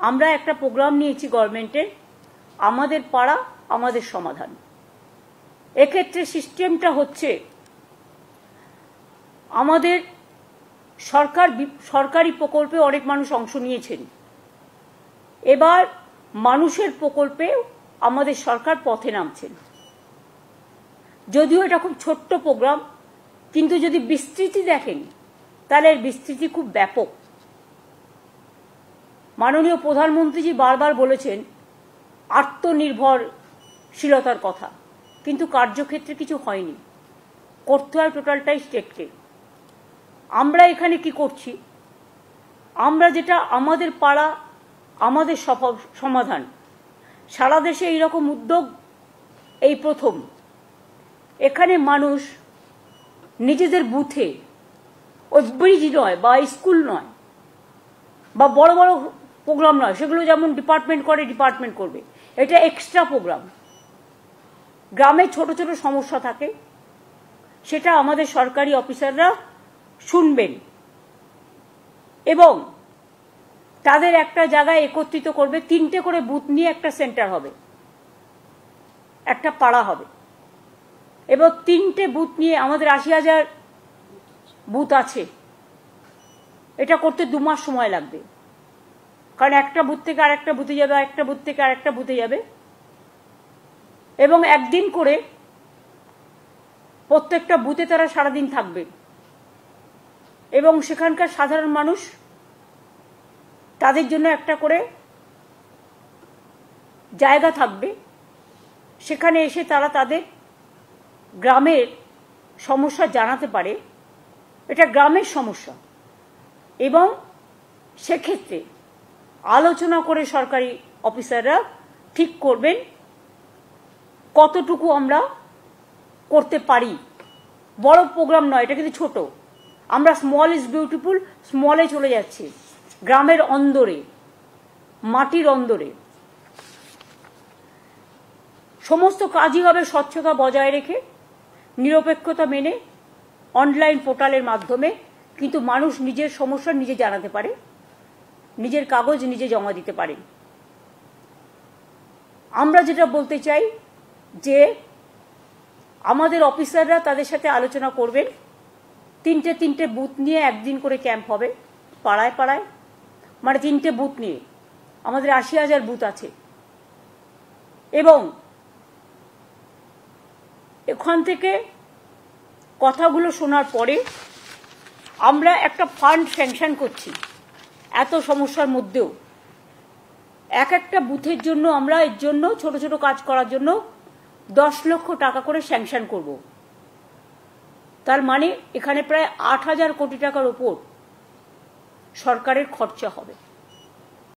আমরা একটা প্রোগ্রাম নিয়েছি গভর্নমেন্টের, আমাদের পাড়া আমাদের সমাধান। এক্ষেত্রে সিস্টেমটা হচ্ছে আমাদের সরকারি প্রকল্পে অনেক মানুষ অংশ নিয়েছেন, এবার মানুষের প্রকল্পে আমাদের সরকার পথে নামছেন। যদিও এটা খুব ছোট্ট প্রোগ্রাম, কিন্তু যদি বিস্তৃতি দেখেন তাহলে এর বিস্তৃতি খুব ব্যাপক। মাননীয় প্রধানমন্ত্রীজি বারবার বলেছেন আত্মনির্ভরশীলতার কথা, কিন্তু কার্যক্ষেত্রে কিছু হয়নি। করতে হয় টোটালটাই স্টেটকে। আমরা এখানে কি করছি, আমরা যেটা আমাদের পাড়া আমাদের সমাধান, সারা দেশে এইরকম উদ্যোগ এই প্রথম। এখানে মানুষ নিজেদের বুথে, ওই ব্রিজ নয় বা স্কুল নয় বা বড় বড় প্রোগ্রাম নয়, সেগুলো যেমন ডিপার্টমেন্ট করে ডিপার্টমেন্ট করবে, এটা এক্সট্রা প্রোগ্রাম। গ্রামে ছোট ছোট সমস্যা থাকে, সেটা আমাদের সরকারি অফিসাররা শুনবেন এবং তাদের একটা জায়গায় একত্রিত করবে। 3টে করে বুথ নিয়ে একটা সেন্টার হবে, একটা পাড়া হবে। এবং 3টে বুথ নিয়ে আমাদের 80,000 বুথ আছে। এটা করতে 2 মাস সময় লাগবে, কারণ একটা বুথ থেকে আরেকটা বুথে যাবে, আরেকটা বুথ থেকে আরেকটা বুথে যাবে, এবং একদিন করে প্রত্যেকটা বুথে তারা সারাদিন থাকবে এবং সেখানকার সাধারণ মানুষ তাদের জন্য একটা করে জায়গা থাকবে, সেখানে এসে তারা তাদের গ্রামের সমস্যা জানাতে পারে। এটা গ্রামের সমস্যা এবং সেক্ষেত্রে আলোচনা করে সরকারি অফিসাররা ঠিক করবেন কতটুকু আমরা করতে পারি। বড় প্রোগ্রাম নয়, এটা কিন্তু ছোট। আমরা স্মল ইজ বিউটিফুল, স্মলে চলে যাচ্ছি, গ্রামের অন্দরে, মাটির অন্দরে। সমস্ত কাজই হবে স্বচ্ছতা বজায় রেখে, নিরপেক্ষতা মেনে, অনলাইন পোর্টালের মাধ্যমে, কিন্তু মানুষ নিজের সমস্যা নিজে জানাতে পারে, নিজের কাগজ নিজে জমা দিতে পারে। আমরা যেটা বলতে চাই যে আমাদের অফিসাররা তাদের সাথে আলোচনা করবেন। 3টে বুথ নিয়ে একদিন করে ক্যাম্প হবে পাড়ায় পাড়ায়, মানে 3টে বুথ নিয়ে। আমাদের 80,000 বুথ আছে এবং এখান থেকে কথাগুলো শোনার পরে আমরা একটা ফান্ড স্যাংশন করছি। এত সমস্যার মধ্যেও একটা বুথের জন্য আমরা এর জন্য ছোট ছোট কাজ করার জন্য 10 লক্ষ টাকা করে স্যাংশন করব। তার মানে এখানে প্রায় 8,000 কোটি টাকার উপর সরকারের খরচা হবে।